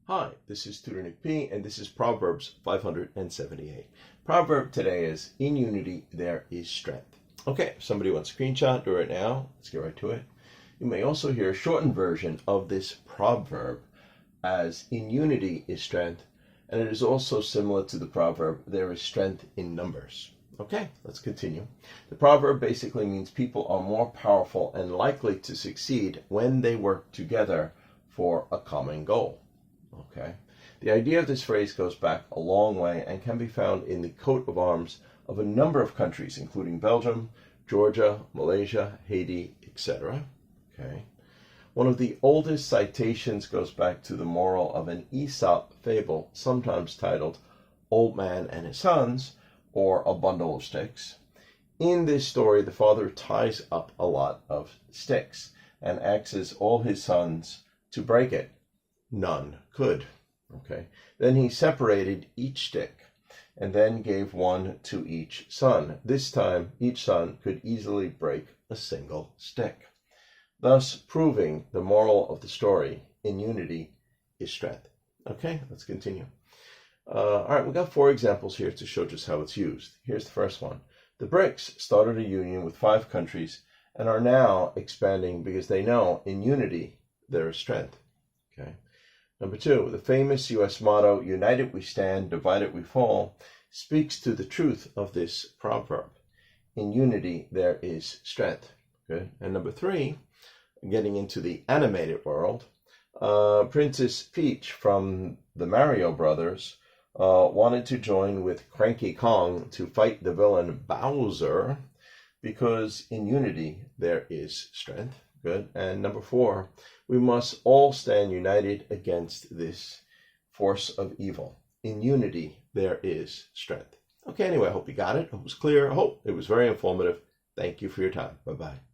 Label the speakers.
Speaker 1: Hi, this is Tutor P, and this is Proverbs 578. Proverb today is, in unity there is strength. Okay, if somebody wants a screenshot, do it now. Let's get right to it. You may also hear a shortened version of this proverb as, in unity is strength, and it is also similar to the proverb, there is strength in numbers. Okay, let's continue. The proverb basically means people are more powerful and likely to succeed when they work together for a common goal. Okay, the idea of this phrase goes back a long way and can be found in the coat of arms of a number of countries, including Belgium, Georgia, Malaysia, Haiti, etc. Okay, one of the oldest citations goes back to the moral of an Aesop fable, sometimes titled Old Man and His Sons, or A Bundle of Sticks. In this story, the father ties up a lot of sticks and asks all his sons to break it. None could. Okay. Then he separated each stick and then gave one to each son. This time, each son could easily break a single stick, thus proving the moral of the story, in unity is strength. Okay, let's continue. All right, we've got 4 examples here to show just how it's used. Here's the first one. The BRICS started a union with 5 countries and are now expanding because they know in unity there is strength. Okay. Number 2, the famous U.S. motto, united we stand, divided we fall, speaks to the truth of this proverb. In unity there is strength. Good. And number 3, getting into the animated world, Princess Peach from the Mario Brothers wanted to join with Cranky Kong to fight the villain Bowser because in unity there is strength. Good. And number 4, we must all stand united against this force of evil. In unity there is strength. Okay, anyway, I hope you got it. I hope it was clear. I hope it was very informative. Thank you for your time. Bye-bye.